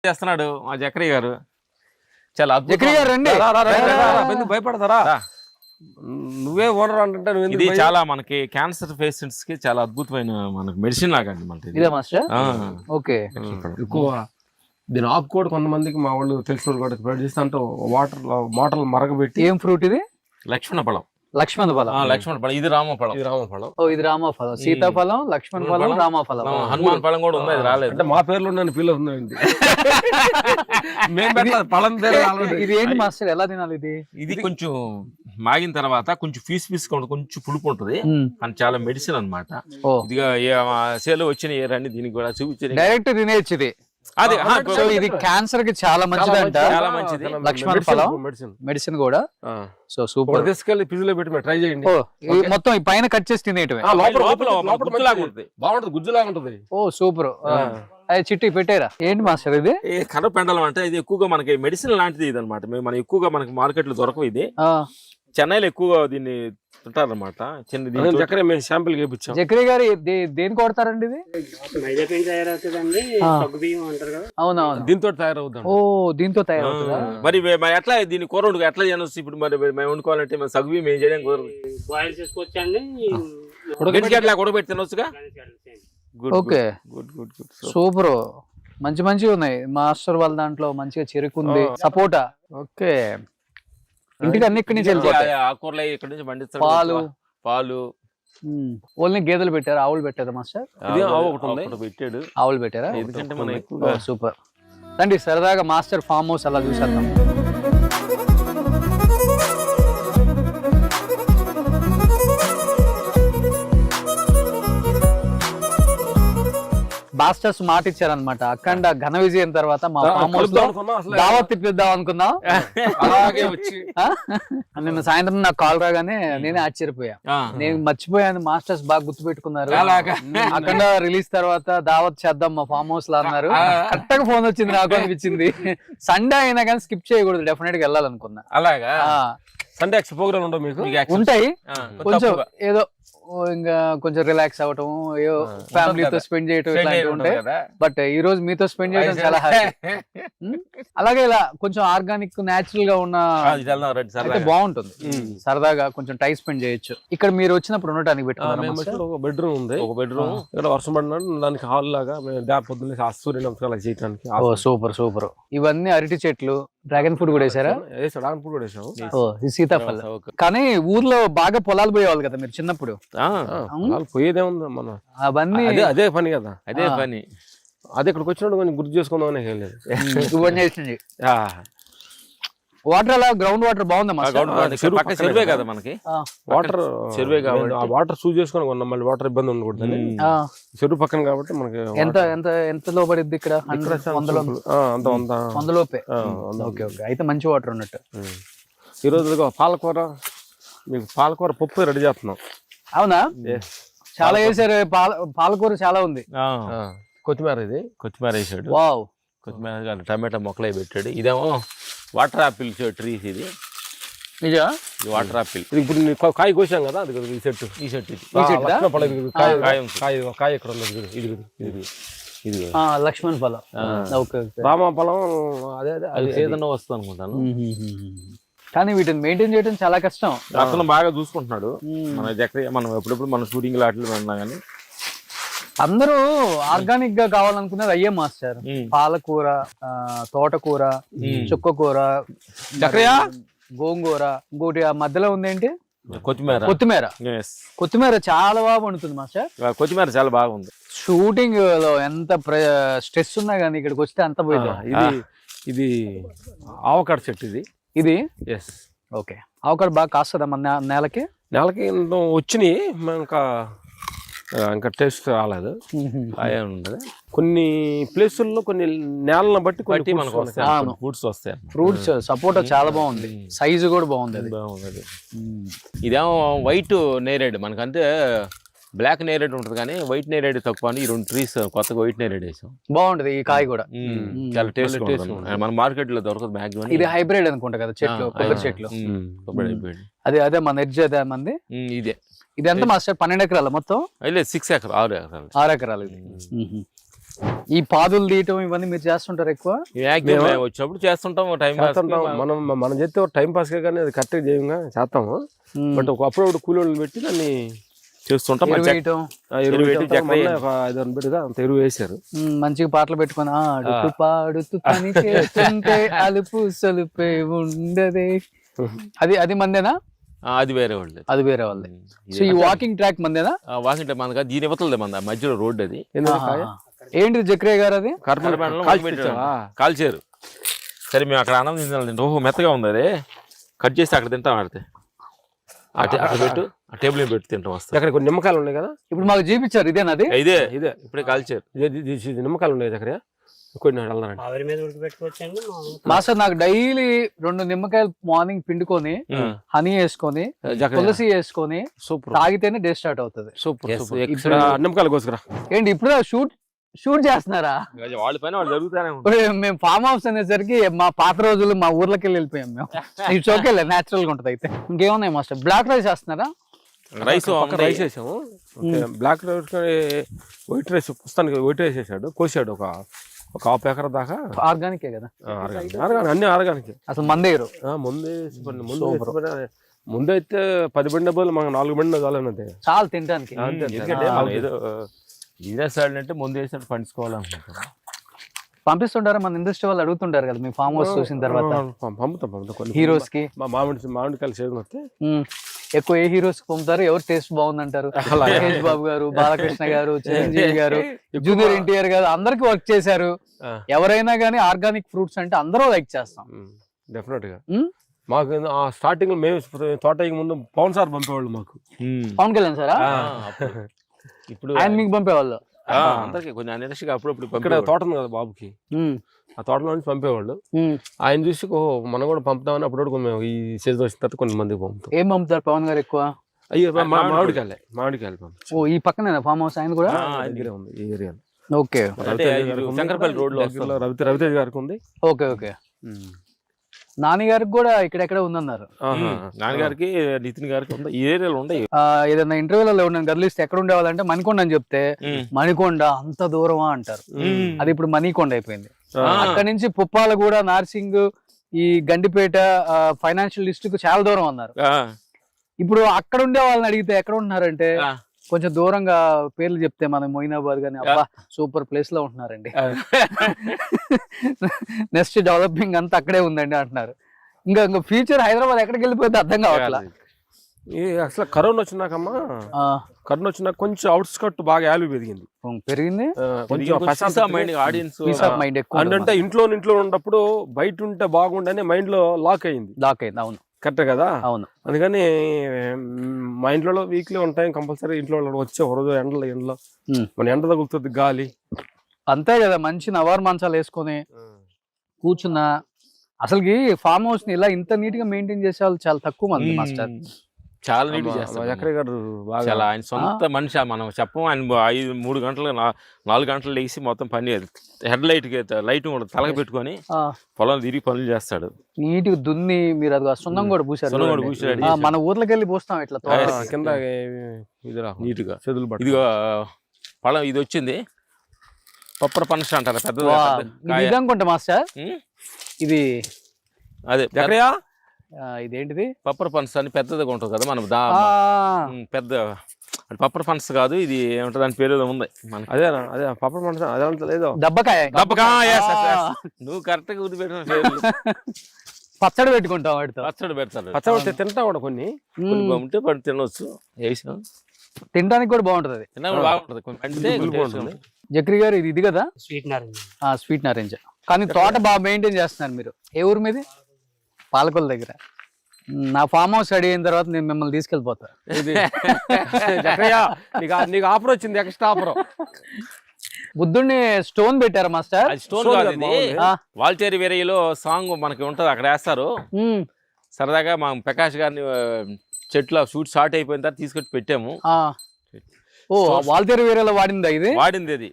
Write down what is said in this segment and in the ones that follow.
చేస్తున్నాడు మా జక్రీ గారు. చాలా జక్రీ గారు రండి. భయపడతారా? నువ్వే ఓనర్ అంటే ఇది చాలా మనకి క్యాన్సర్ పేషెంట్స్ కి చాలా అద్భుతమైన మనకి మెడిసిన్ లాగండి మనకి. ఇదే మాస్టర్. ఓకే. ఎక్కువ దీని ఆకు కూడా కొంతమందికి మా వాళ్ళు తెలిసిన వాళ్ళు కూడా స్ప్రెడ్ చేస్తే అంటే వాటర్ మరగబెట్టి. ఏం ఫ్రూట్ ఇది? లక్ష్మణ ఫలం. లక్ష్మణ ఫలం. లక్ష్మణ ఫలం. ఇది రామఫలం. ఇది రామఫలం. సీతాఫలం, లక్ష్మణ ఫలం, రామఫలం. హనుమాన్ ఫలం కూడా ఉంది, అది రాలేదు. అంటే మా పేర్లో నన్ను ఫీల్ అవుతుందండి. ఫలం పేరు. ఇది ఏంటి మాస్టర్, ఎలా తినాలి ఇది? ఇది కొంచెం మాగిన తర్వాత కొంచెం పీస్ కొంచెం పులుపు ఉంటుంది, అని చాలా మెడిసిన్ అనమాట. ఇదిగా సేలు వచ్చిన ఏరని దీనికి కూడా చూపించి డైరెక్ట్ తినేయచ్చు ఇది. అదే ఇది క్యాన్సర్ కి చాలా మంచిది అంట. చాలా మంచిది. లక్ష్మణ ఫలం మెడిసిన్ కూడా. So super. తీసుకెళ్ళి ఫ్రిడ్జ్ లో పెట్టి ట్రై చేయండి. మొత్తం ఈ పైన కట్ చేసి తినేయటమే. బాగుంటది, గుజ్జులాగా ఉంటది. ఓ సూపర్. అది చిట్టి పెట్టారా? ఏంటి మాస్టర్ ఇది? కర్రపెండలం అంటే ఇది ఎక్కువగా మనకి మెడిసిన్ లాంటిది ఇది అనమాట. మనం ఎక్కువగా మనకి మార్కెట్ లో దొరకవు. ఇది చెన్నైలో ఎక్కువగా దీన్ని తింటారనమాట. చక్కెర మేము శాంపిల్ చేయించాం. జక్రీ గారు దేని కొడతారండి ఇది? అవునవును, దీంతో తయారవుతాం. ఓ దీంతో తయారవుతుందా? మరి ఎట్లా దీన్ని కూర వండుకో ఎట్లా చేయవచ్చు? ఇప్పుడు మరి మేము వండుకోవాలంటే మేము సగ్గు మేము చేయడం కుదరదు. బాయిల్ చేసుకోవచ్చండి. అట్లా ఉడకబెట్టి తినొచ్చుగా. Okay, super. మంచి మంచిగా ఉన్నాయి మాస్టర్ వాళ్ళ దాంట్లో. మంచిగా చెరుకు ఉంది, సపోటా. ఓకే, ఇంటికి అన్ని ఇక్కడి నుంచి వెళ్ళిపోతాయి. ఆకుకూరలు ఇక్కడి నుంచి పండిస్తారు. పాలు ఓన్లీ గేదెలు పెట్టారా, ఆవులు పెట్టారా మాస్టర్? పెట్టాడు. ఆవులు పెట్టారా? ఎందుకంటే మనం ఎక్కువ సూపర్. రండి సరదాగా మాస్టర్ ఫామ్ హౌస్ అలా చూసేద్దాం. మాస్టర్స్ మాట ఇచ్చారనమాట. అఖండ ఘన విజయం తర్వాత మా ఫామ్ హౌస్ లో దావత్ తిప్పిద్దాం అనుకున్నాం. నిన్న సాయంత్రం నాకు కాల్ రాగానే నేనే ఆశ్చర్యపోయా. నేను మర్చిపోయాను, మాస్టర్స్ బాగా గుర్తు పెట్టుకున్నారు. అఖండ రిలీజ్ తర్వాత దావత్ చేద్దాం మా ఫామ్ హౌస్ లో అన్నారు. కరెక్ట్ గా ఫోన్ వచ్చింది, నాకు అనిపించింది సండే అయినా కానీ స్కిప్ చేయకూడదు, డెఫినెట్ గా వెళ్ళాలనుకున్నా. అలాగా సండే ప్రోగ్రామ్ ఉండవు మీకు? ఉంటాయి, కొంచెం ఏదో ఇంకా కొంచెం రిలాక్స్ అవటం, ఫ్యామిలీతో స్పెండ్ చేయటం ఇట్లాంటివి ఉంటాయి. బట్ ఈ రోజు మీతో స్పెండ్ చేయడం చాలా హ్యాపీ. అలాగే ఇలా కొంచెం ఆర్గానిక్ న్యాచురల్ గా ఉన్న బాగుంటుంది. సరదాగా కొంచెం టైం స్పెండ్ చేయొచ్చు. ఇక్కడ మీరు వచ్చినప్పుడు ఉండటానికి పెట్టుకున్నాం. ఒక బెడ్రూమ్ ఉంది. ఒక బెడ్రూమ్ ఇక్కడ వర్షం పడినాడు దానికి హాల్ లాగా పొద్దున్న సూర్య నమస్కారాలు చేయడానికి. Super super. ఇవన్నీ అరటి చెట్లు, డ్రాగన్ ఫ్రూట్ కూడా వేసారా? డ్రాగన్ ఫ్రూట్ కూడా వేసాము. సీతాఫలం. కానీ ఊర్లో బాగా పొలాలు పోయేవాళ్ళు కదా మీరు చిన్నప్పుడు? పోయేదే ఉంది మనం. అవన్నీ అదే పని కదా. అదే పని. అదే ఇక్కడికి వచ్చినప్పుడు కొంచెం గుర్తు చేసుకుందాం అనే లేదు. వాటర్ అలా గ్రౌండ్ వాటర్ బాగుందమ్మా? చెరువే కదా మనకి వాటర్. చెరువే కాబట్టి ఆ వాటర్ చూస్ చేసుకుని కొన్నాం. మళ్ళీ వాటర్ ఇబ్బంది ఉండకూడదని చెరువు పక్కన కాబట్టి మనకి. ఎంత ఎంత ఎంత లో పడిద్ది ఇక్కడ? 100 లోపే. ఓకే ఓకే, అయితే మంచి వాటర్ ఉన్నట్టు. ఈ రోజు పాలకూర, మీకు పాలకూర పప్పు రెడీ చేస్తున్నాం. అవునా? చాలా వేసారు. పాలకూర చాలా ఉంది. కొత్తిమీర, ఇది కొత్తిమీర వేసాడు. వావ్. కొత్తిమీర, టమాటా మొక్కలే పెట్టాడు. ఇదేమో వాటర్ ఆపిల్ ట్రీస్. ఇది నిజా వాటర్ ఆపిల్. ఇది ఇప్పుడు కాయ కోసాం కదా, అది ఈ చెట్టు. ఈ చెట్టు కాయ ఎక్కడ ఉంది? ఇది ఇది లక్ష్మణ ఫలం, రామ ఫలం. అదే అది ఏదన్నా వస్తుంది అనుకుంటాను. కానీ వీటిని మెయింటైన్ చేయడం చాలా కష్టం. అతను బాగా చూసుకుంటున్నాడు. మన దగ్గర మనం ఎప్పుడెప్పుడు మన షూటింగ్ లాట్లు విన్నా కానీ అందరూ ఆర్గానిక్ గా కావాలనుకునేది అయ్యే మాస్టర్. పాలకూర, తోటకూర, చుక్కకూర, గోంగూర. ఇంకోటి ఆ మధ్యలో ఉందేంటి? కొత్తిమీర. కొత్తిమీర చాలా బాగా పండుతుంది మాస్టర్. కొత్తిమీర చాలా బాగుంది. షూటింగ్ లో ఎంత స్ట్రెస్ ఉన్నా కానీ ఇక్కడికి వస్తే అంత పోయింది. ఇది ఆవకాడ చెట్టు. ఇది ఓకే. ఆవకాడ బాగా కాస్తుందా మన నేలకి? వచ్చినాయి, ఇంకా టేస్ట్ రాలేదు. కొన్ని ప్లేసుల్లో కొన్ని నేలను బట్టి మనకు ఫ్రూట్స్ వస్తాయి. ఫ్రూట్స్ సపోటా చాలా బాగుంది, సైజు కూడా బాగుంది. అది బాగుంది. ఇదేమో వైట్ నేరేడు. మనకంటే బ్లాక్ నేరేడ్ ఉంటుంది కానీ వైట్ నేరేడ్ తక్కువ అని ఈ 2 ట్రీస్ కొత్తగా వైట్ నేరేడ్ వేసాం. బాగుంటది ఈ కాయ కూడా. చాలా టేస్ట్ మన మార్కెట్ లో దొరకదు మాక్సిమం. ఇది హైబ్రిడ్ అనుకుంటా కదా చెట్లు, కొబ్బరి చెట్లు. అదే మన ఎడ్జ్ అదే మంది. ఇదే. ఇది ఎంత మాస్టర్? 12 ఎకరాలు మొత్తం? 6 ఎకరాలు 6 ఎకరాలు. 6 ఎకరాలు. ఈ పాదులు తీయటం ఇవన్నీ మీరు చేస్తుంటారు ఎక్కువ? వచ్చినప్పుడు చేస్తుంటాం టైం పాస్. మనం చేస్తే టైం పాస్ కానీ అది కరెక్ట్గా చేయంగా చేస్తాము. బట్ అప్పుడప్పుడు కూలీలు పెట్టి దాన్ని చేస్తుంటాం. ఎరువు పెట్టుగా అంత ఎరువు వేసారు. మంచిగా పాటలు పెట్టుకుని ఆడుతూ పాడుతూ పని చేస్తుంటే అలుపు సలుపే ఉండదే. అది మందేనా? అది వేరే వాళ్ళది. అది వేరే వాళ్ళది. సో ఈ వాకింగ్ ట్రాక్ మందేనా? వాకింగ్ ట్రాక్ మంది దీని ఇవతలదే మంది, మధ్యలో రోడ్ అది. ఏంటి జక్రయ్య గారు అది? కాల్చారు. సరే మేము అక్కడ అన్నం తింటాం. ఓహో మెత్తగా ఉంది అదే, కట్ చేసి అక్కడ తింటాం. ఆడితే అక్కడ పెట్టు, ఆ టేబుల్ మీద పెట్టి తింటాం. వస్తాయి అక్కడ కొన్ని నిమ్మకాయలు ఉన్నాయి కదా, ఇప్పుడు మాకు చూపించారు. ఇదేనా అది? ఇదే ఇప్పుడే కాల్చారు. నిమ్మకాయలు ఉన్నాయి అక్కడ. మాస్టర్ నాకు డైలీ 2 నిమ్మకాయలు మార్నింగ్ పిండుకొని హనీ వేసుకొని తులసి వేసుకొని తాగితేనే డే స్టార్ట్ అవుతుంది. సూపర్. నిమ్మకాయలు కోసుకురా. ఏంటి ఇప్పుడు షూట్ చేస్తున్నారా? వాళ్ళ పైన వాళ్ళు జరుగుతానే. మేము ఫామ్ హౌస్ అనేసరికి మా పాత రోజులు మా ఊర్లకి వెళ్ళిపోయాం మేము. ఇట్స్ ఓకే, నేచురల్ గా ఉంటది. అయితే ఇంకేమున్నాయి మాస్టర్? బ్లాక్ రైస్ చేస్తున్నారా? రైస్ వేసాము. బ్లాక్ రైస్, వైట్ రైస్, పుస్తానికి వైట్ రైస్ వేసాడు, కోసాడు ఒక హాఫ్ ఎకర్ దాకా. ఆర్గానికే కదా? అన్ని ఆర్గానిక్. అసలు మందేరు ముందైతే 10 బండి డబ్బులు మాకు 4 బండి చాలన్నది చాలా తినడానికి. ఏదో బిజినెస్ అంటే ముందు వేసినట్టు పండించుకోవాలనుకుంటారు. పంపిస్తుంటారా? మన ఇండస్ట్రీ వాళ్ళు అడుగుతుంటారు కదా మీ ఫామ్ హౌస్ చూసిన తర్వాత. పంపుతాం హీరోస్ కి. మా మామిడికాయలు సేవలు వస్తే ఎక్కువ ఏ హీరోస్ పంపుతారు? ఎవరు టేస్ట్ బాగుందంటారు? మహేష్ బాబు గారు, బాలకృష్ణ గారు, చిరంజీవి గారు, జూనియర్ ఎన్టీఆర్ గారు అందరికి వర్క్ చేశారు. ఎవరైనా గానీ ఆర్గానిక్ ఫ్రూట్స్ అంటే అందరూ లైక్ చేస్తాం. డెఫినెట్ గా. మాకు స్టార్టింగ్ మేము తోట ముందు పవన్ సార్ పంపేవాళ్ళు మాకు. పవన్ కళ్యాణ్ సారా? ఇప్పుడు ఆయన మీకు పంపేవాళ్ళు? అందరికి కొంచెం ఇండస్ట్రీగా అప్పుడప్పుడు ఇక్కడ తోట ఉంది కదా బాబుకి, ఆ తోటలో నుంచి పంపేవాళ్ళు. ఆయన చూసి మనం కూడా పంపుతామని అప్పుడు మేము ఈ సీజన్ వచ్చిన తర్వాత కొంతమందికి పంపుతాం. ఏం పంపుతారు పవన్ గారు ఎక్కువ? అయ్యో మామిడికాయలు పంపుతాం. ఓ ఈ పక్కన ఫామ్ హౌస్ ఆయన కూడా ఉంది ఈ ఏరియాలో. ఓకే. శంకరపల్లి రోడ్ లో రవితేజ్ గారికి ఉంది. Okay okay. నాని గారికి కూడా ఇక్కడెక్కడ ఉందన్నారు. నాన్నగారికి, నితిన్ గారికి ఉంది, ఈ ఏరియాలో ఉన్నాయి. ఏదైనా ఇంటర్వ్యూలలో ఉన్నాను గర్లిస్ట్ ఎక్కడ ఉండేవాళ్ళంటే మణికొండ అని చెప్తే మణికొండ అంత దూరమా అంటారు. అది ఇప్పుడు మణికొండ అయిపోయింది. అక్కడ నుంచి పుప్పాలగూడ, నార్సింగ్, ఈ గండిపేట, ఫైనాన్షియల్ డిస్ట్రిక్ట్ చాలా దూరం అన్నారు. ఇప్పుడు అక్కడ ఉండే వాళ్ళని అడిగితే ఎక్కడ ఉంటున్నారంటే కొంచెం దూరంగా పేర్లు చెప్తే మనం మొయినాబాద్ గానీ అబ్బా సూపర్ ప్లేస్ లో ఉంటున్నారండి, నెక్స్ట్ డెవలపింగ్ అంతా అక్కడే ఉందండి అంటున్నారు. ఇంకా ఫ్యూచర్ హైదరాబాద్ ఎక్కడికి వెళ్ళిపోతే అర్థం కావట్లా. అసలు కరోనా వచ్చినాక కొంచెం అవుట్స్కట్ బాగా వాల్యూ పెరిగింది. అంటే ఇంట్లో ఉన్నప్పుడు బయట ఉంటే బాగుండని మైండ్ లో లాక్ అయింది. అవును, కరెక్ట్ కదా? అవును. అందుకని మా ఇంట్లో వీక్లీ ఉంటాయి కంపల్సరీ. ఇంట్లో వచ్చే రోజు ఎండలో మన ఎండ తగులుతుంది, గాలి అంతే కదా. మంచి నవారు మంచాలు వేసుకొని కూర్చున్నా. అసలుకి ఫామ్ హౌస్ ని ఇలా ఇంత నీట్ గా మెయింటైన్ చేసే వాళ్ళు చాలా తక్కువ మంది మాస్టర్. చాలా నీట్ చేస్తారు. చాలా ఆయన సొంత మనిషి. మనం చెప్పం. ఆయన 3 గంటలు 4 గంటలు లేచి మొత్తం పని, హెడ్ లైట్ కూడా తలగ పెట్టుకొని పొలం తిరిగి పనులు చేస్తాడు. నీట్ గా దున్ని మీరు అది సున్నం కూడా పూసారు. మన ఊర్లోకి వెళ్ళి పోస్తాం ఇట్లా కింద నీట్ గా. ఇదిగో పొలం ఇది వచ్చింది పప్పర పనస అంటారు, పెద్ద అనుకుంటా మాస్టర్. ఇది అదే ఇదేంటిది? పప్పర పనస అని పెద్దదిగా ఉంటుంది కదా మన పెద్ద పప్పర పనస కాదు ఇది, ఏమంటారు దాని పేరు ఉంది మనకి. అదే పప్పర పనస, అదే లేదు దబ్బకాయ. నువ్వు కరెక్ట్ గా గుర్తు పెట్టిన. పచ్చడి పెట్టుకుంటాం వాటితో. పచ్చడి పెడతాడు. పచ్చడి తింటా కూడా కొన్ని ఉంటే పడి తినవచ్చు. వేసాం తినడానికి కూడా బాగుంటది. బాగుంటది. జక్రి గారు ఇది కదా స్వీట్ నారెంజ్. కానీ తోట బాగా మెయింటైన్ చేస్తున్నారు మీరు. ఏ ఊరు మీది? పాలకొల్లు దగ్గర. నా ఫామ్ హౌస్ రెడీ అయిన తర్వాత నేను మిమ్మల్ని తీసుకెళ్ళిపోతా. నీకు ఆఫర్ వచ్చింది, ఎక్స్ట్రా ఆఫర్. బుద్ధుడిని స్టోన్ పెట్టారా మాస్టర్? స్టోన్ వాల్చేరి వేరేలో సాంగ్ మనకి ఉంటది, అక్కడ వేస్తారు. సరదాగా మా ప్రకాష్ గారిని చెట్లు షూట్ షార్ట్ అయిపోయిన తర్వాత తీసుకొచ్చి పెట్టాము. ఓ వాల్చేరి వేరేలో వాడింది ఇది? వాడింది అది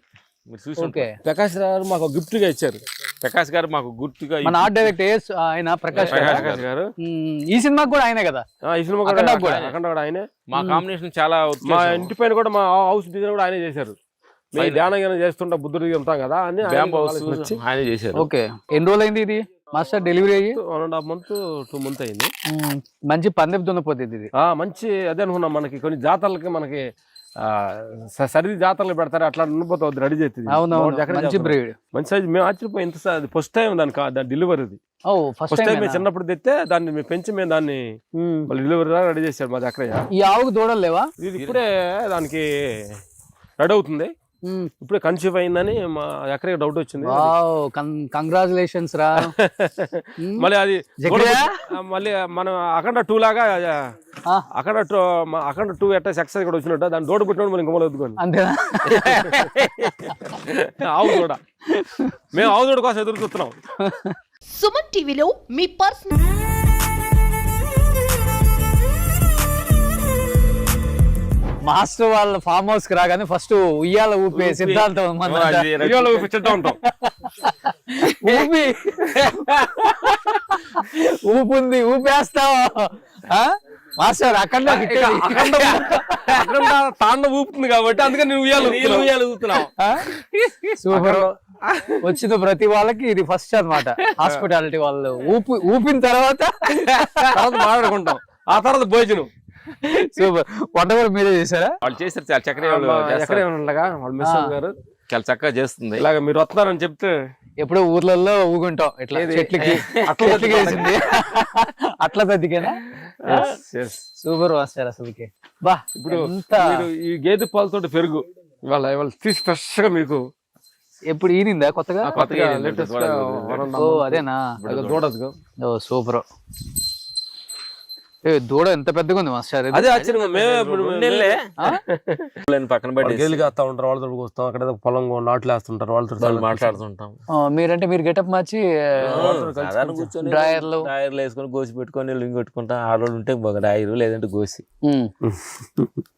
మీరు చూసి. ప్రకాష్ గారు మాకు గిఫ్ట్ గా ఇచ్చారు. ప్రకాష్ గారు మాకు గుర్తుగా. మన ఆర్ట్ డైరెక్టర్ ఆయన ప్రకాష్ గారు. ఈ సినిమాకి కూడా ఆయనే కదా? ఈ సినిమా కూడా ఆయనే. మా కాంబినేషన్ చాలా. మా ఇంటి పైన కూడా మా హౌస్ డిజైన్ కూడా ఆయనే చేశారు. మేము ధ్యానం చేస్తుంటా బుద్ధుడికి ఉంటాం కదా అని బ్యాంబూ హౌస్ ఆయన చేశారు. ఓకే, ఎన్ని రోజులు అయింది ఇది మాస్టర్ డెలివరీ అయ్యి? 1.5 month 2 months అయింది. మంచి పందెపు దున్నపోతుంది ఇది. మంచి అదే అనుకున్నాం. మనకి కొన్ని జాతరలకి మనకి సరిది జాతరలు పెడతారు, అట్లా ఉండిపోతుంది రెడీ చేస్తుంది. మంచి బ్రీడ్, మంచి సైజ్. మేము ఆశ్చర్యపోయి ఇంత ఫస్ట్ టైం దాని డెలివరీ. ఫస్ట్ టైం మేము చిన్నప్పుడు తెస్తే దాన్ని మేము పెంచి మేము దాన్ని డెలివరీ రెడీ చేశాడు మా అక్కడయ్య. ఈ ఆవుకు దూడలు లేవా? ఇది ఇప్పుడే దానికి రెడీ అవుతుంది, ఇప్పుడే కన్సీవ్ అయిందని మా ఎక్కడికి డౌట్ వచ్చింది. కంగ్రాచులేషన్స్ రా. మళ్ళీ అది మళ్ళీ మనం అఖండ 2 లాగా అఖండ 2 ఎట్టా సక్సెస్ ఇక్కడ వచ్చినట్టు దాన్ని దూడ పుట్టినప్పుడు మనం ఇంకొమలు వద్దుకోండి అంతేనా? ఆవు దూడ, మేము ఆవు దూడ కోసం ఎదురు చూస్తున్నాం. సుమన్ టీవీలో మీ పర్సనల్ మాస్టర్ వాళ్ళ ఫామ్ హౌస్ కి రాగానే ఫస్ట్ ఉయ్యాల ఊపే సిద్ధాంతం ఉంటాం. ఊపుంది, ఊపేస్తావా మాస్టర్? అక్కడ తాండ ఊపుతుంది కాబట్టి అందుకని నేను ఉయ్యాల ఊపుతున్నావు. సూపర్. వచ్చిన ప్రతి వాళ్ళకి ఇది ఫస్ట్ అన్నమాట. హాస్పిటాలిటీ వాళ్ళు ఊపిన తర్వాత మాట్లాడుకుంటాం, ఆ తర్వాత భోజనం. సూపర్. వంట కూడా మీరే చేశారా? వాళ్ళు చేస్తారు చాలా చక్కగా, వాళ్ళు మిస్ గారు చాలా చక్కగా చేస్తుంది. ఇలాగ మీరు వస్తున్నారని చెప్తే ఎప్పుడో ఊర్లలో ఊగుంటాం ఇట్లా చెట్లకి అట్లా వేసింది అట్లా తద్దికేనా? సూపర్ మాస్టర్ అసలుకి. బా, ఇప్పుడు ఈ గేదె పాలతోటి పెరుగు ఇవాళ తీసి ఫ్రెష్ గా మీకు ఎప్పుడు ఈనిందా కొత్తగా? లేటెస్ట్. ఓ అదేనా? దూడదు. ఓ సూపర్. దూడ ఎంత పెద్దగా ఉంది మాస్టర్? అదే ఆశ్చర్యంగా. పక్కన పెట్టి గేలు కాస్తా ఉంటారు, వాళ్ళతో వస్తాం. అక్కడ పొలం నాట్లు వేస్తుంటారు, వాళ్ళతో మాట్లాడుతుంటాం. మీరంటే మీరు గెటప్ మార్చి కూర్చొని డ్రాయర్లు వేసుకొని గోసి పెట్టుకొని లింగ్ పెట్టుకుంటాం. ఆడోళ్ళు ఉంటే డ్రాయర్ లేదంటే గోసి.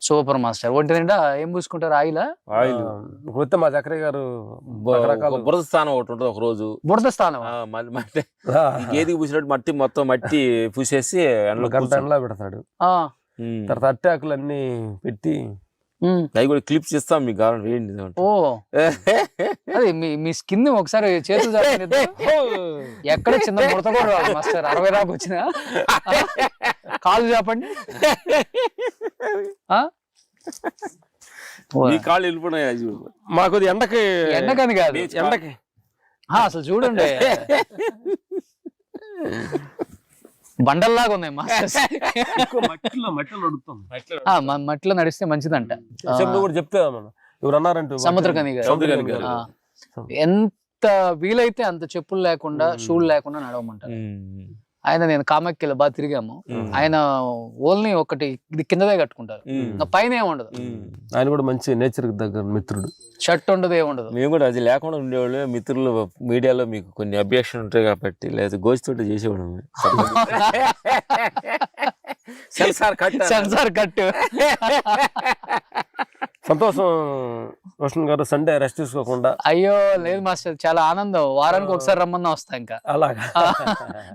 Super master. ఒంటి నిండా ఏం పూసుకుంటారు? ఆయిల్ వస్తే మా చక్రయ్య గారు బురద స్థానం ఒకటి ఉంటుంది. ఒక రోజు బురద స్థానం గేదికి పూసినట్టు మట్టి మొత్తం మట్టి పూసేసి ఎండలో పెడతాడు. తర్వాత అట్టి ఆకులు అన్ని పెట్టి అవి కూడా క్లిప్స్ ఇస్తాం మీకు కావాలి వేయండి. ఓ అదే మీ స్కిన్ ఒకసారి చేతులు ఎక్కడ చిన్న ముడత కూడా రాదు మాస్టర్. 60 దాకా వచ్చినా కాళ్ళు చెప్పండి. కాళ్ళు వెళ్ళిపోయినాయి. మాకు ఎండకని కాదు, ఎండకి అసలు చూడండి బండల్లాగా ఉన్నాయి మాస్టర్స్. మట్టిలో నడిస్తే మంచిదంట కూడా చెప్తే ఎవరు అన్నారంటే సముద్రకని ఎంత వీలైతే అంత చెప్పులు లేకుండా షూలు లేకుండా నడవమంటారు ఆయన. నేను కామాఖ్యలో బాగా తిరిగాము. ఆయన ఓన్లీ ఒకటి ఇది కిందదే కట్టుకుంటారు, ఇంకా పైన ఏముండదు. ఆయన కూడా మంచి నేచర్ దగ్గర మిత్రుడు. షర్ట్ ఉండదు, ఏముండదు. మేము కూడా అది లేకుండా ఉండేవాళ్ళు. మిత్రులు మీడియాలో మీకు కొన్ని అబ్జెక్షన్ ఉంటాయి కాబట్టి, లేదా గోచితోటి చేసేవాడు. Censor cut. సంతోషం రోషన్ గారు, సండే రెస్ట్ తీసుకోకుండా. అయ్యో లేదు మాస్టర్, చాలా ఆనందం. వారానికి ఒకసారి రమ్మన్నా వస్తా. ఇంకా అలాగా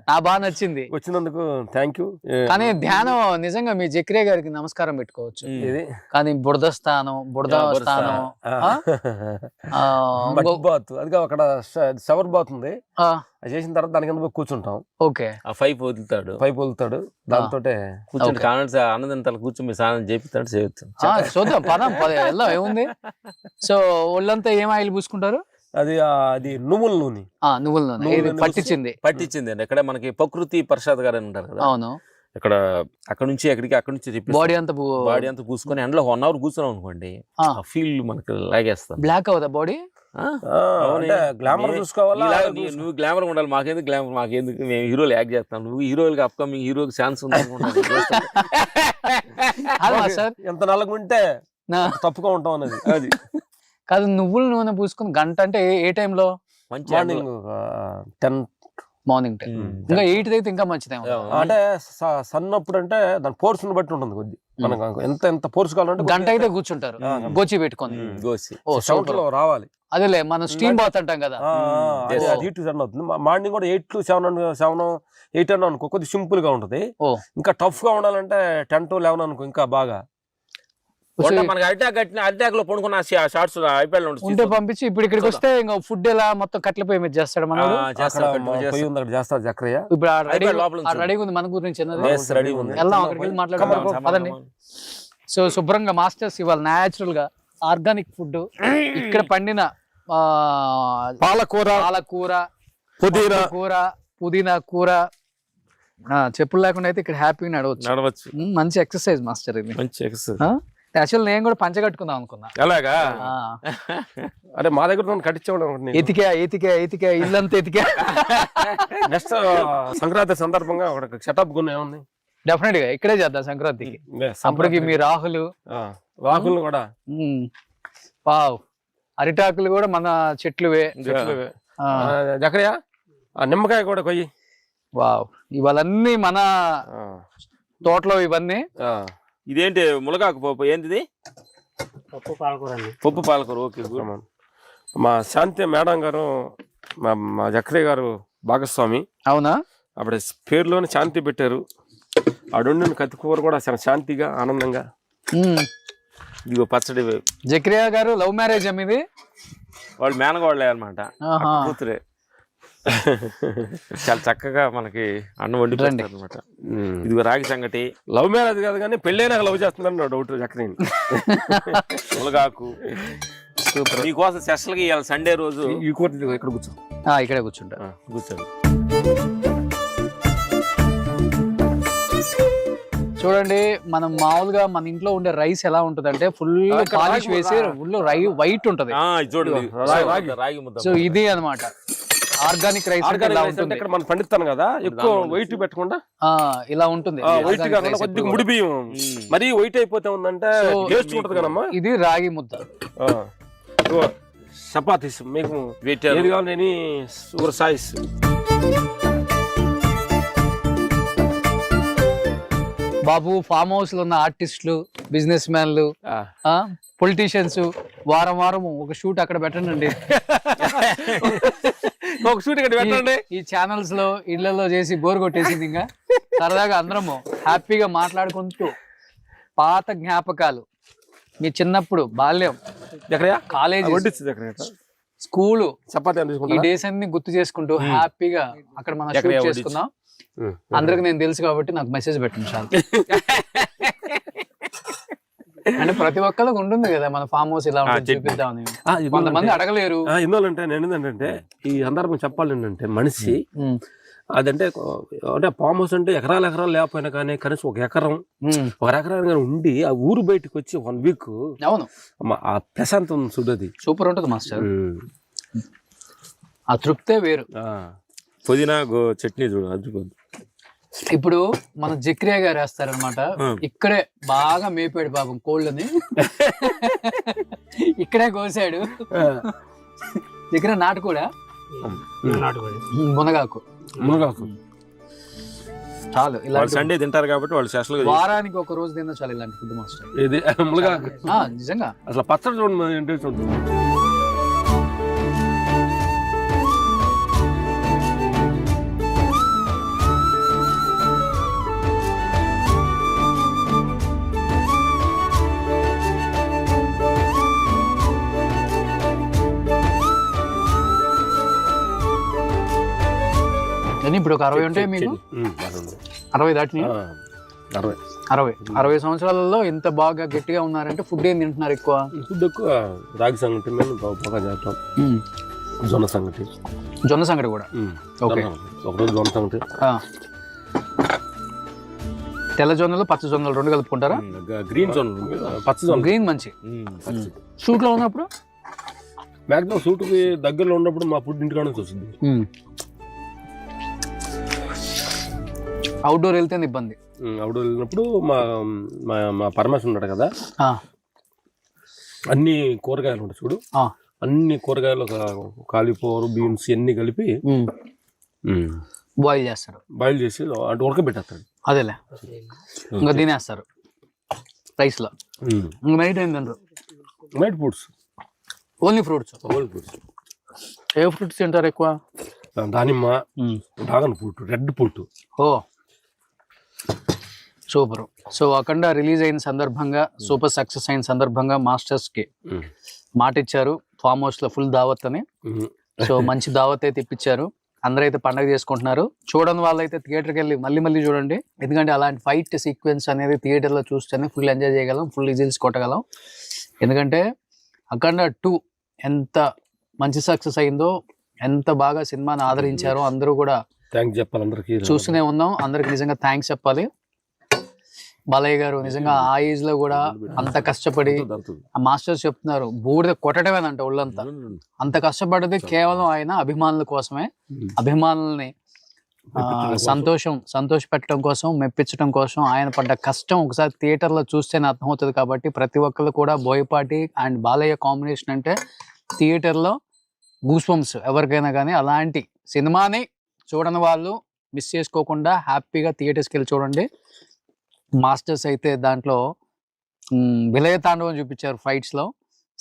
నా బాగా నచ్చింది, వచ్చినందుకు థ్యాంక్ యూ. కానీ ధ్యానం నిజంగా మీ జక్రియా గారికి నమస్కారం పెట్టుకోవచ్చు. కానీ బురద స్థానం బాత్ అది అక్కడ షవర్ బాత్ ఉంది, అది చేసిన తర్వాత దాని కింద కూర్చుంటాం. ఓకే, పైప్ వదులుతాడు దాంతో కూర్చుంటే ఆనందంతా కూర్చొని స్నానం చేపిస్తాడు. చూద్దాం పదం వెళ్దాం, ఏముంది. సో ఒళ్ళంతా ఏం ఆయిల్ పూసుకుంటారు? అది నువ్వుల నూనె. నువ్వుల నూనె పట్టించింది అండి. ఇక్కడ మనకి ప్రకృతి ప్రసాద్ గారు అని ఉంటారు కదా, అవును. ఇక్కడ అక్కడ నుంచి బాడీ అంతా పూసుకొని ఎండలో 1 hour కూర్చున్నాం అనుకోండి, ఫీల్ మనకి లాగేస్తాం. బ్లాక్ అవుతా బాడీ. గ్లామర్ చూసుకోవాలా? నువ్వు గ్లామర్ ఉండాలి, మాకెందుకు మేము హీరోలు యాక్ట్ చేస్తాం. నువ్వు హీరోలుగా అప్కమింగ్ హీరోకి ఛాన్స్ ఉంది ఎంత నల్లగుంటే తప్పుగా ఉంటాం అన్నది. అది కాదు, నువ్వుల నూనె పూసుకుని గంట అంటే ఏ టైంలో? Morning time. ఇంకా 8 అయితే ఇంకా మంచిదే. అంటే సన్నప్పుడు అంటే దాని ఫోర్స్ బట్టి ఉంటుంది కొద్ది. మనకు ఎంత ఫోర్స్ కావాలంటే గంట అయితే కూర్చుంటారు గోచి పెట్టుకొని. రావాలి అదేలే, మనం స్టీమ్ బాత్ అంటాం కదా, అవుతుంది. మార్నింగ్ కూడా 8 to 7, 8 అన్నా అనుకో, కొద్దిగా సింపుల్ గా ఉంటది. ఇంకా టఫ్ గా ఉండాలంటే 10 to 11 అనుకో, ఇంకా బాగా మనకి అరిటాక్ లో పండుకున్న షార్ట్స్ ఐపీఎల్ ఉంటే పంపించి ఇప్పుడు ఇక్కడికి వస్తే ఇంకా ఫుడ్ ఎలా మొత్తం కట్ల పొయ్యి మీద చేస్తాడు మన చేస్తారు చక్రయ్య. ఇప్పుడు రెడీగా ఉంది మన గురించి మాట్లాడుకుందాం. సో శుభ్రంగా మాస్టర్స్ ఇవాళ న్యాచురల్ గా ఆర్గానిక్ ఫుడ్ ఇక్కడ పండిన పాలకూర పుదీనా కూర చెప్పులు లేకుండా అయితే ఇక్కడ హ్యాపీగా నడవచ్చు. మంచి ఎక్సర్సైజ్ మాస్టర్ ఇది. యాక్చువల్ నేను కూడా పంచ కట్టుకుందాం అనుకున్నా. అలాగా అరే మా దగ్గర కట్టించేవాడు. ఎతికా ఇల్లంతా ఎతికా. నెక్స్ట్ సంక్రాంతి సందర్భంగా ఒక సెటప్ గున్న ఏముంది? డెఫినెట్ గా ఇక్కడే చేద్దాం సంక్రాంతికి. అప్పటికి మీ రాహులు కూడా వావ్ అరిటాకులు కూడా మన చెట్లువే. జకరియా నిమ్మకాయ కూడా కొయ్యి. వావ్ ఇవాళన్నీ మన తోటలో ఇవన్నీ. ఇదేంటి ములగాకు పప్పు? ఏంటిది? పప్పు పాలకూర. ఓకే. మా శాంతి మేడం గారు మా జకరియా గారు భాగస్వామి. అవునా? అప్పుడు పేరులోనే శాంతి పెట్టారు. ఆడుండిన కత్తి కూర కూడా శాంతిగా ఆనందంగా. ఇదిగో పచ్చడి. జకరియా గారు లవ్ మ్యారేజ్ ఇది? వాళ్ళు మేనగోళ్ళే అనమాట, కూతురే. చాలా చక్కగా మనకి అన్నం వండి అనమాట. ఇదిగో రాగి సంగటి. లవ్ మ్యారేజ్ కాదు కానీ పెళ్ళైనా లవ్ చేస్తుందని డౌట్ చక్కని. ములగాకు మీకోసం స్పెషల్ గా ఇవాళ సండే రోజు ఈ కూర ఇక్కడ కూర్చో. ఇక్కడే కూర్చుంటా. కూర్చోండి. చూడండి మనం మామూలుగా మన ఇంట్లో ఉండే రైస్ ఎలా ఉంటది అంటే ఫుల్ పాలిష్ వేసి ఫుల్ వైట్ ఉంటది. సో ఇది అన్నమాట ఆర్గానిక్ రైస్. ఇక్కడ మనం పండిస్తాను కదా, ఎక్కువ వైట్ పెట్టకుండా ఇలా ఉంటుంది. వైట్ కాకుండా కొద్దిగా ముడి బియ్యం. మరి వైట్ అయిపోతే ఉందంటే టేస్ట్ ఉంటది కదమ్మా. ఇది రాగి ముద్ద. చపాతీస్ మీకు ఏది కావాలి సాయిస్. బాబు ఫామ్ హౌస్ లో ఉన్న ఆర్టిస్టులు, బిజినెస్ మ్యాన్లు, పొలిటీషియన్స్ వారం ఒక షూట్ అక్కడ పెట్టండి. ఒక షూట్ ఇక్కడ పెట్టండి. ఈ ఛానల్స్ లో ఇళ్లలో చేసి బోర్ కొట్టేసింది. ఇంకా సరదాగా అందరము హ్యాపీగా మాట్లాడుకుంటూ పాత జ్ఞాపకాలు, మీ చిన్నప్పుడు బాల్యం, కాలేజీ, స్కూలు, ఈ డేస్ అన్ని గుర్తు చేసుకుంటూ హ్యాపీగా అక్కడ మనం షూట్ చేసుకుందాం. అందరికి నేను తెలుసు కాబట్టి నాకు మెసేజ్ పెట్టండి చాలు. అంటే ప్రతి ఒక్కరికి ఉంటుంది కదా మన ఫామ్ హౌస్ ఇలా ఉంటుంది చూపిద్దామని. కొంతమంది అడగలేరు. ఎందుకంటే నేను ఏంటంటే ఈ సందర్భం చెప్పాలి ఏంటంటే మనిషి అదంటే అంటే ఫామ్ హౌస్ అంటే ఎకరాలు లేకపోయినా కానీ కనీసం ఒక ఎకరం ఉండి ఆ ఊరు బయటకు వచ్చి 1 వీక్ అవును ఆ ప్రశాంతం చూడది సూపర్ ఉంటుంది మాస్టర్. ఆ తృప్తే వేరు. పుదీనా చట్నీ చూడు అద్భుతం. ఇప్పుడు మన జక్రియా గారు వేస్తారనమాట. ఇక్కడే బాగా మేపాడు పాపం కోళ్ళని. ఇక్కడే కోసాడు. దగ్గర నాటుకోడా మునగాకు చాలు. ఇలా సండే తింటారు కాబట్టి వాళ్ళు స్పెషల్ వారానికి ఒక రోజు తిన్నా చాలు ఇలాంటి ఫుడ్ మాస్టర్. ఇది మునగాకు నిజంగా అసలు పచ్చడి చూడండి. ఇప్పుడు ఒక 60 ఉంటాయి మీకు? 60 దాటిని? 60 సంవత్సరాలలో ఇంత బాగా గట్టిగా ఉన్నారంటే ఫుడ్ ఏం తింటున్నారు ఎక్కువ? ఫుడ్ ఎక్కువ రాగి సంగటి బాగా చేస్తాం. జొన్న సంగటి కూడా. ఒకరోజు జొన్న సంగటి. తెల్ల జొన్నలు పచ్చ జొన్నలు 2 కలుపుకుంటారా? గ్రీన్ జొన్నలు, పచ్చ జొన్న. గ్రీన్ మంచి. షూట్ లో ఉన్నప్పుడు మాక్సిమం షూట్ కి దగ్గరలో ఉన్నప్పుడు మా ఫుడ్ ఇంటికాడ నుంచి వస్తుంది. అవుట్డోర్ వెళ్తే ఇబ్బంది. అవుట్డోర్ వెళ్ళినప్పుడు మా పరమేశ్వర్ ఉన్నాడు కదా, అన్ని కూరగాయలు ఉంటాయి చూడు, అన్ని కూరగాయలు కాలీఫ్లవర్, బీన్స్ అన్ని కలిపి బాయిల్ చేస్తారు. బాయిల్ చేసి అంటే ఉడకబెట్టేస్తాడు. అదేలే ఇంకా తినేస్తారు రైస్ లో. నైట్ ఏంటంటారు? Night fruits, only fruits. ఏ ఫ్రూట్స్ తింటారు ఎక్కువ? దానిమ్మ, dragon fruit, red fruit. Super. So Akhanda release అయిన సందర్భంగా, సూపర్ సక్సెస్ అయిన సందర్భంగా మాస్టర్స్ కి మాట ఇచ్చారు, ఫామ్ హౌస్ లో ఫుల్ దావత్ అని. సో మంచి దావత్ అయితే ఇప్పించారు, అందరూ అయితే పండగ చేసుకుంటున్నారు. చూడని వాళ్ళైతే థియేటర్కి వెళ్ళి మళ్ళీ చూడండి, ఎందుకంటే అలాంటి ఫైట్ సీక్వెన్స్ అనేది థియేటర్ లో చూస్తేనే ఫుల్ ఎంజాయ్ చేయగలం, ఫుల్ రిజిల్స్ కొట్టగలం. ఎందుకంటే అఖండ 2 ఎంత మంచి సక్సెస్ అయిందో, ఎంత బాగా సినిమాని ఆదరించారో అందరూ కూడా థ్యాంక్స్ చెప్పాలి అందరికి, చూస్తూనే ఉన్నాం. అందరికి నిజంగా థ్యాంక్స్ చెప్పాలి. బాలయ్య గారు నిజంగా ఆ ఏజ్ లో కూడా అంత కష్టపడి, ఆ మాస్టర్స్ చెప్తున్నారు బూడిద కొట్టడమేనంట ఒళ్ళంతా, అంత కష్టపడ్డది కేవలం ఆయన అభిమానుల కోసమే. అభిమానుల్ని సంతోష పెట్టడం కోసం, మెప్పించడం కోసం ఆయన పడ్డ కష్టం ఒకసారి థియేటర్ లో చూస్తేనే అర్థమవుతుంది. కాబట్టి ప్రతి ఒక్కరు కూడా బోయపాటి అండ్ బాలయ్య కాంబినేషన్ అంటే థియేటర్ లో గూస్ బంప్స్ ఎవరికైనా కానీ. అలాంటి సినిమాని చూడని వాళ్ళు మిస్ చేసుకోకుండా హ్యాపీగా థియేటర్స్కి వెళ్ళి చూడండి. మాస్టర్స్ అయితే దాంట్లో విలయ తాండవం చూపించారు ఫైట్స్ లో.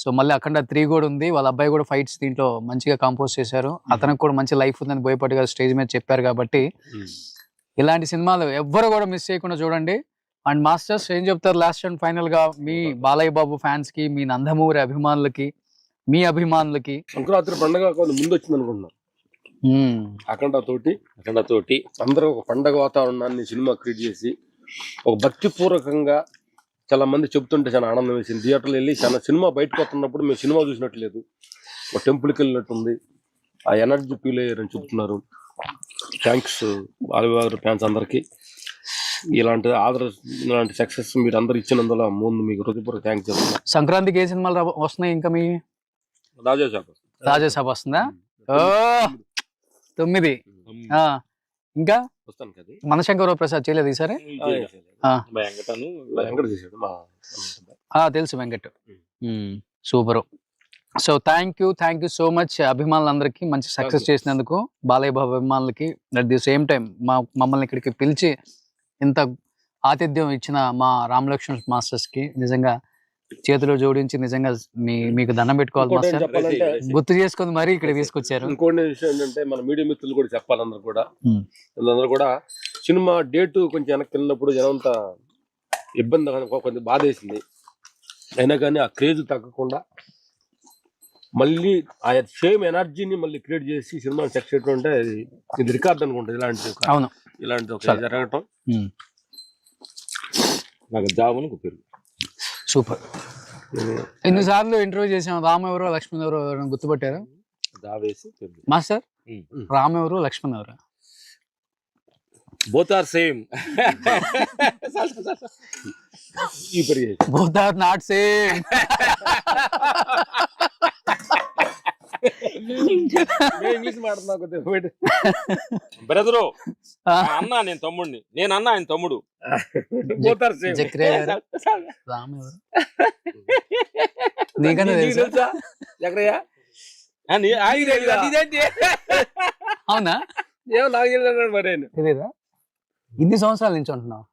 సో మళ్ళీ అఖండ 3 కూడా ఉంది, వాళ్ళ అబ్బాయి కూడా ఫైట్స్ దీంట్లో మంచిగా కంపోజ్ చేశారు. అతనికి కూడా మంచి లైఫ్ ఉందని బోయపాటి గారు స్టేజ్ మీద చెప్పారు. కాబట్టి ఇలాంటి సినిమాలు ఎవ్వరు కూడా మిస్ చేయకుండా చూడండి. అండ్ మాస్టర్స్ ఏం చెప్తారు లాస్ట్ అండ్ ఫైనల్ గా మీ బాలయ్య బాబు ఫ్యాన్స్ కి, మీ నందమూరి అభిమానులకి, మీ అభిమానులకి? సంక్రాంతి పండుగ ముందు వచ్చింది అనుకుంటున్నాను. అఖండ తోటి అందరూ ఒక పండగ వాతావరణాన్ని సినిమా క్రియేట్ చేసి ఒక భక్తిపూర్వకంగా చాలా మంది చెప్తుంటే చాలా ఆనందం వేసింది. థియేటర్లో వెళ్ళి చాలా సినిమా బయటకు వస్తున్నప్పుడు మేము సినిమా చూసినట్లేదు, ఒక టెంపుల్కి వెళ్ళినట్టుంది, ఆ ఎనర్జీ ఫీల్ అయ్యారని చెప్తున్నారు. థ్యాంక్స్ బాలయ్య ఫ్యాన్స్ అందరికీ. ఇలాంటి సక్సెస్ మీరు అందరు ఇచ్చినందువల్ల ముందు మీకు హృదయపూర్వక థ్యాంక్స్ చెప్తున్నారు. సంక్రాంతికి ఏ సినిమాలు వస్తున్నాయి ఇంకా? మీ రాజాసాబ్ వస్తుందా? 9. ఇంకా మనశంకర ప్రసాద్ చేయలేదు ఈసారి? తెలుసు, Venkat. Super. So thank you so much అభిమానులందరికీ మంచి సక్సెస్ చేసినందుకు, బాలయ్య బాబు అభిమానులకి. అట్ ది సేమ్ టైం మమ్మల్ని ఇక్కడికి పిలిచి ఇంత ఆతిథ్యం ఇచ్చిన మా రామలక్ష్మణ్ మాస్టర్స్ కి నిజంగా చేతిలో జోడించి నిజంగా మీకు దండం పెట్టుకోవాలి మాస్టర్. గుర్తు చేసుకుని మరీ ఇక్కడ తీసుకొచ్చారు. ఇంకోటి విషయం ఏంటంటే మన మీడియా మిత్రులు కూడా చెప్పాలి, అందరూ కూడా సినిమా డేట్ కొంచెం వెనక్కి వెళ్ళినప్పుడు జనంతా ఇబ్బంది, కొంచెం బాధ వేసింది. అయినా కానీ ఆ క్రేజ్ తగ్గకుండా మళ్ళీ ఆ సేమ్ ఎనర్జీని మళ్ళీ క్రియేట్ చేసి సినిమా సక్సెస్ చేయడం అంటే ఇది రికార్డ్ అనుకుంటా. ఇలాంటి జరగటం నాకు జాబ్ పేరు. సూపర్. ఎన్నిసార్లు ఇంటర్వ్యూ చేసాం. రామ్ ఎవరో లక్ష్మణ్ ఎవరో గుర్తుపట్టారా మాస్టర్? రామ్ ఎవరు, లక్ష్మణ్ ఎవరు? Both are same. Both are not same. Brother అన్నా, నేను తమ్ముడిని, నేను అన్నా ఆయన తమ్ముడు. రామ్ ఎవరు నీకన్నా తెలుసా? అవునా? తెలీదా? ఇన్ని సంవత్సరాల నుంచి ఉంటున్నావు.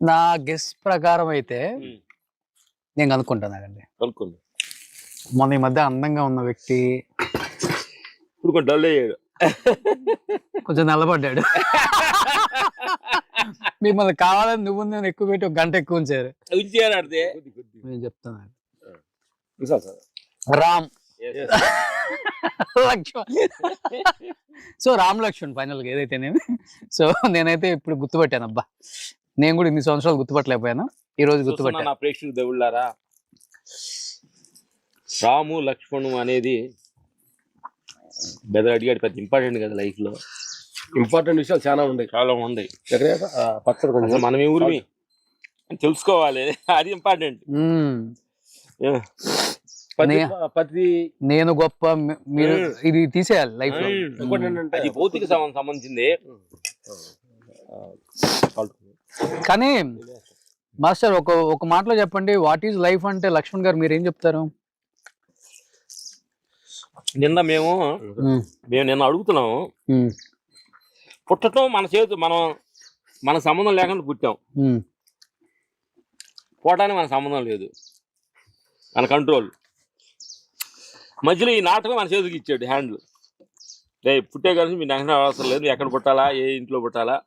నా గెస్ ప్రకారం అయితే నేను కనుక్కుంటానండి. మొన్న ఈ మధ్య అందంగా ఉన్న వ్యక్తి ఇప్పుడు డల్ అయ్యాడు, కొంచెం నల్లబడ్డాడు. మిమ్మల్ని కావాలని నువ్వు నేను ఎక్కువ పెట్టి 1 గంట ఎక్కువ ఉంచారు. నేను చెప్తాను రామ్ లక్ష్మణ్. సో రామ్ లక్ష్మణ్ ఫైనల్ గా ఏదైతేనేమి. సో నేనైతే ఇప్పుడు గుర్తుపట్టాను. అబ్బా, నేను కూడా ఇన్ని సంవత్సరాలు గుర్తుపట్టలేకపోయాను, ఈ రోజు గుర్తుపట్టాను. ప్రేక్షకులు దేవుళ్ళారా, రాము లక్ష్మణు అనేది అడిగాడు పెద్ద ఇంపార్టెంట్ కదా లైఫ్ లో. ఇంపార్టెంట్ విషయాలు చాలా ఉన్నాయి. మనం ఊరిమి తెలుసుకోవాలి, అది ఇంపార్టెంట్. నేను గొప్ప, మీరు ఇది తీసేయాలి లైఫ్ లో. అది భౌతిక సంబంధించింది. కానీ మాస్టర్ ఒక మాటలో చెప్పండి, వాట్ ఈజ్ లైఫ్ అంటే లక్ష్మణ్ గారు మీరేం చెప్తారు? మేము నిన్న అడుగుతున్నాము, పుట్టడం మన చేతు, మన సంబంధం లేకుండా పుట్టాం, పోవటానికి మన సంబంధం లేదు, మన కంట్రోల్. మధ్యలో ఈ నాటకం మన చేతికి ఇచ్చాడు హ్యాండిల్. పుట్టే కలిసి మీరు నాకు అవసరం లేదు, ఎక్కడ పుట్టాలా, ఏ ఇంట్లో పుట్టాలా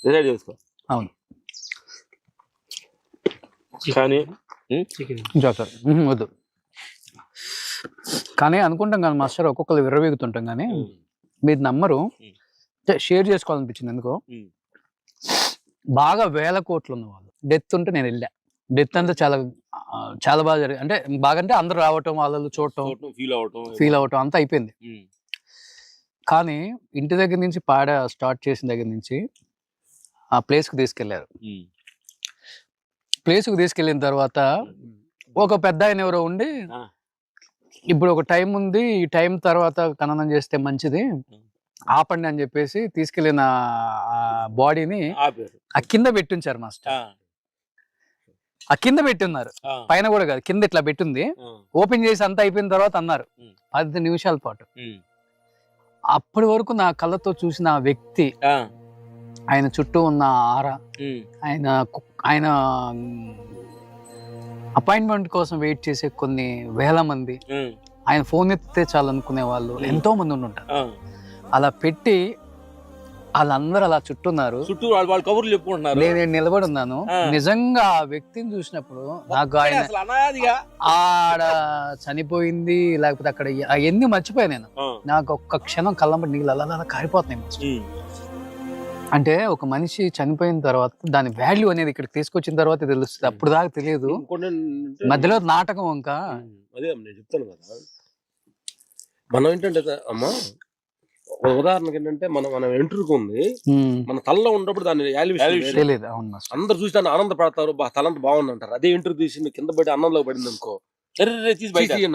డిసైడ్ చేసుకో. అవును. కానీ సార్ వద్దు. కానీ అనుకుంటాం కానీ మాస్టర్ ఒక్కొక్కరు విర్రవీగుతుంటాం కానీ మీరు నమ్మరు, షేర్ చేసుకోవాలనిపించింది ఎందుకో. బాగా 1000 కోట్లు ఉన్న వాళ్ళు డెత్ ఉంటే నేను వెళ్ళా. డెత్ అంతా చాలా చాలా బాగా జరిగింది. అంటే బాగా అంటే అందరూ రావటం, వాళ్ళు చూడటం, ఫీల్ అవటం అంతా అయిపోయింది. కానీ ఇంటి దగ్గర నుంచి పాడ స్టార్ట్ చేసిన దగ్గర నుంచి ఆ ప్లేస్కి తీసుకెళ్లారు. ప్లేస్కి తీసుకెళ్ళిన తర్వాత ఒక పెద్ద ఆయన ఎవరో ఉండి, ఇప్పుడు ఒక టైం ఉంది, ఈ టైం తర్వాత ఖననం చేస్తే మంచిది, ఆపండి అని చెప్పేసి తీసుకెళ్లిన బాడీని ఆ కింద పెట్టించారు మాస్టర్. ఆ కింద పెట్టున్నారు, పైన కూడా కాదు, కింద ఇట్లా పెట్టింది. ఓపెన్ చేసి అంతా అయిపోయిన తర్వాత అన్నారు 10 నిమిషాల పాటు. అప్పటి వరకు నా కళ్ళతో చూసిన ఆ వ్యక్తి, ఆయన చుట్టూ ఉన్న ఆర, ఆయన అపాయింట్మెంట్ కోసం వెయిట్ చేసే కొన్ని వేల మంది, ఆయన ఫోన్ ఎత్తితే చాలు అనుకునే వాళ్ళు ఎంతో మంది ఉంటారు. అలా పెట్టి వాళ్ళందరూ అలా చుట్టూన్నారు, కబుర్లు చెప్పుకుంటున్నారు. నేను నిలబడి ఉన్నాను. నిజంగా ఆ వ్యక్తిని చూసినప్పుడు నాకు ఆయన ఆడ చనిపోయింది లేకపోతే అక్కడ అవన్నీ మర్చిపోయా నేను. నాకు ఒక్క క్షణం కళ్ళంబడి నీళ్ళు అలా కారిపోతున్నాయి. అంటే ఒక మనిషి చనిపోయిన తర్వాత దాని వాల్యూ అనేది ఇక్కడికి తీసుకొచ్చిన తర్వాత తెలుస్తుంది, అప్పుడు దాకా తెలియదు. మధ్యలో నాటకం ఇంకా అదే నేను చెప్తాను కదా. మనం ఏంటంటే అమ్మా, ఉదాహరణకి ఏంటంటే మనం ఎంట్రుకు ఉంది, మన తలలో ఉన్నప్పుడు దాన్ని తెలియదు. అందరు చూసి దాన్ని ఆనందపడతారు, తలంత బాగుంది అంటారు. అదే ఎంట్రుకు తీసి కింద పడి అన్నంలో పడింది అనుకో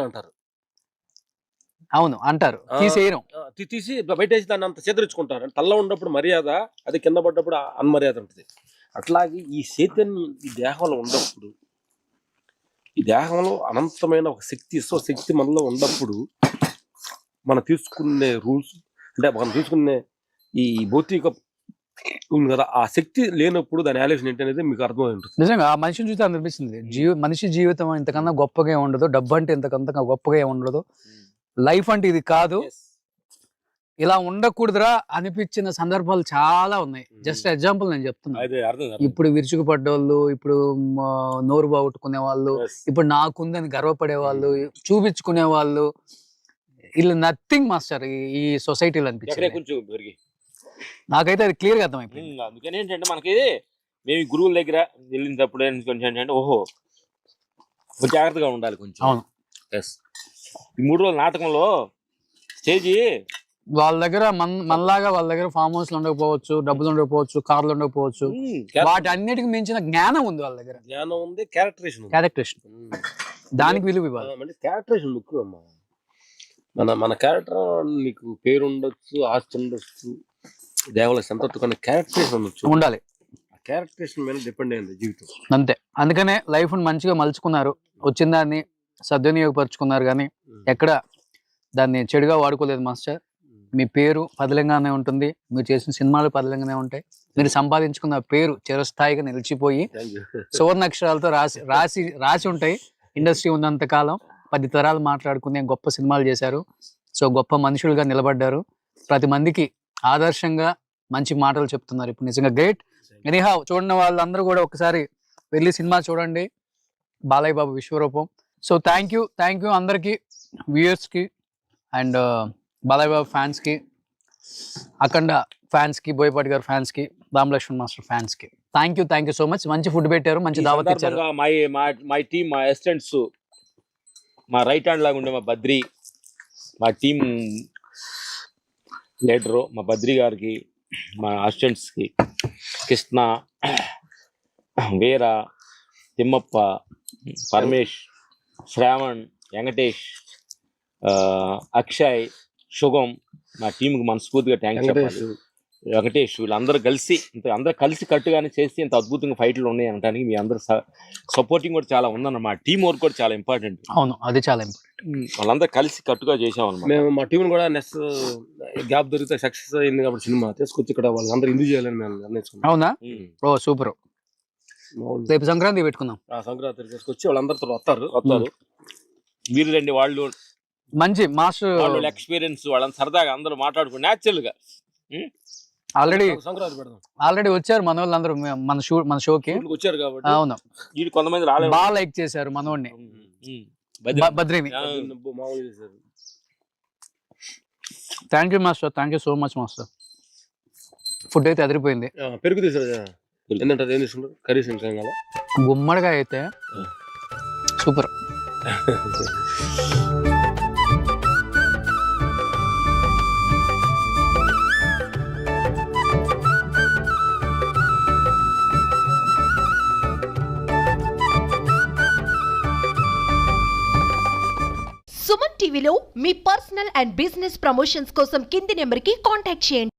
అంటారు. అవును అంటారు, తీసేయడం, తీసి బయటేసి దాన్ని అంత చెదరించుకుంటారు. తలలో ఉన్నప్పుడు మర్యాద, అది కింద పడ్డప్పుడు అన్మర్యాద ఉంటుంది. అట్లాగే ఈ చైతన్యం ఈ దేహంలో ఉన్నప్పుడు, ఈ దేహంలో అనంతమైన ఒక శక్తి మనలో ఉన్నప్పుడు, మనం తీసుకునే రూల్స్ అంటే మనం తీసుకునే ఈ భౌతిక ఉంది కదా, ఆ శక్తి లేనప్పుడు దాని ఆలోచన ఏంటి అనేది మీకు అర్థమై ఉంటుంది. నిజంగా ఆ మనిషిని చూస్తే అనిపిస్తుంది, మనిషి జీవితం ఇంతకన్నా గొప్పగా ఉండదు, డబ్బు అంటే ఇంతకంత గొప్పగా ఉండదు, లైఫ్ అంటే ఇది కాదు, ఇలా ఉండకూడదురా అనిపించిన సందర్భాలు చాలా ఉన్నాయి. జస్ట్ ఎగ్జాంపుల్ నేను చెప్తున్నా. ఇప్పుడు విరుచుకుపడ్డోళ్ళు, ఇప్పుడు నోరు బాగొట్టుకునే వాళ్ళు, ఇప్పుడు నాకుందని గర్వపడే వాళ్ళు, చూపించుకునే వాళ్ళు, ఇలా నథింగ్ మాస్టర్ ఈ సొసైటీలో అనిపించింది. నాకైతే అది క్లియర్ గా అర్థమైపోయింది. అందుకని ఏంటంటే మనకి మేము గురువుల దగ్గర వెళ్ళినప్పుడు కొంచెం ఏంటంటే ఓహో జాగ్రత్తగా ఉండాలి కొంచెం. అవును, ఈ 3 రోజుల నాటకంలో స్టేజి వాళ్ళ దగ్గర మనలాగా వాళ్ళ దగ్గర ఫామ్ హౌస్ ఉండకపోవచ్చు, డబ్బులు ఉండకపోవచ్చు, కార్లు ఉండకపోవచ్చు, వాటి అన్నిటికి మించిన జ్ఞానం ఉంది వాళ్ళ దగ్గర. జ్ఞానం ఉంది, క్యారెక్టరేషన్ దానికి విలువ ఇవ్వాలి. క్యారెక్టరేషన్ ముఖ్యం అమ్మా. మన క్యారెక్టర్, నీకు పేరు ఉండొచ్చు, ఆస్తి ఉండొచ్చు, దేవాలయ సంతృప్తి, కానీ క్యారెక్టరేషన్ ఉండొచ్చు, ఉండాలి. క్యారెక్టరేషన్ మీద డిపెండ్ అయింది జీవితం. అంతే. అందుకనే లైఫ్ మంచిగా మలుచుకున్నారు, వచ్చిన దాన్ని సద్వినియోగపరుచుకున్నారు, కానీ ఎక్కడ దాన్ని చెడుగా వాడుకోలేదు మాస్టర్. మీ పేరు పదిలంగానే ఉంటుంది, మీరు చేసిన సినిమాలు పదిలంగానే ఉంటాయి, మీరు సంపాదించుకున్న పేరు చిరస్థాయిగా నిలిచిపోయి సువర్ణాక్షరాలతో రాసి ఉంటాయి. ఇండస్ట్రీ ఉన్నంత కాలం 10 తరాలు మాట్లాడుకునే గొప్ప సినిమాలు చేశారు. సో గొప్ప మనుషులుగా నిలబడ్డారు, ప్రతి మందికి ఆదర్శంగా మంచి మాటలు చెప్తున్నారు. ఇప్పుడు నిజంగా గ్రేట్. ఎనీహౌ చూడని వాళ్ళందరూ కూడా ఒకసారి వెళ్ళి సినిమా చూడండి, బాలయ్య బాబు విశ్వరూపం. సో థ్యాంక్ యూ అందరికీ, వ్యూయర్స్కి అండ్ బాలయ్య బాబు ఫ్యాన్స్కి, అఖండ ఫ్యాన్స్కి, బోయపాటి గారు ఫ్యాన్స్కి, రామ్ లక్ష్మణ్ మాస్టర్ ఫ్యాన్స్కి థ్యాంక్ యూ సో మచ్. మంచి ఫుడ్ పెట్టారు, మంచి దావత్ ఇచ్చారు. మై టీమ్, మా అసిస్టెంట్స్, మా రైట్ హ్యాండ్ లాగా ఉండే మా బద్రి, మా టీమ్ లీడరు మా బద్రి గారికి, మా అసిస్టెంట్స్కి కృష్ణ, వీర, తిమ్మప్ప, పరమేష్, శ్రావణ్, వెంకటేష్, అక్షయ్, శుభం, మా టీంకి మనస్ఫూర్తిగా థ్యాంక్స్ చెప్పాలి. వెంకటేష్, వీళ్ళందరూ కలిసి కట్టుగానే చేసి ఇంత అద్భుతంగా ఫైట్లు ఉన్నాయి అనడానికి మీ అందరూ సపోర్టింగ్ కూడా చాలా ఉందన్నమాట. టీం వర్క్ కూడా చాలా ఇంపార్టెంట్. అవును, అది చాలా ఇంపార్టెంట్. వాళ్ళందరూ కలిసి కట్టుగా చేసామన్నమాట. మేము మా టీం కూడా నెక్స్ట్ గ్యాప్ దొరికితే సక్సెస్ అయింది కాబట్టి సినిమా తీసుకొచ్చి ఇక్కడ వాళ్ళందరూ ఎంజాయ్ చేయాలని మేము నిర్ణయించుకున్నాం. అవునా? ఓ సూపర్. రేపు సంక్రాంతి పెట్టుకుందాం. సంక్రాంతి తీసుకొచ్చి వాళ్ళందరితో వస్తారు. వీరు రండి, వాళ్ళు మంచి మాస్టర్ ఎక్స్పీరియన్స్, వాళ్ళని సరదాగా అందరూ మాట్లాడుకుని న్యాచురల్ గా ఆల్రెడీ వచ్చారు మన వాళ్ళందరూ మన షోకి వచ్చారు కాబట్టి అవును కొంతమంది బాగా లైక్ చేశారు మనోడిని బద్రీని. Thank you master, thank you so much master. Food అయితే అదిరిపోయింది. పెరుగు తీసుకురా కర్రీస్ గుమ్మడిగా అయితే సూపర్. సుమన్ టీవీలో మీ పర్సనల్ అండ్ బిజినెస్ ప్రమోషన్స్ కోసం కింది నెంబర్కి కాంటాక్ట్ చేయండి.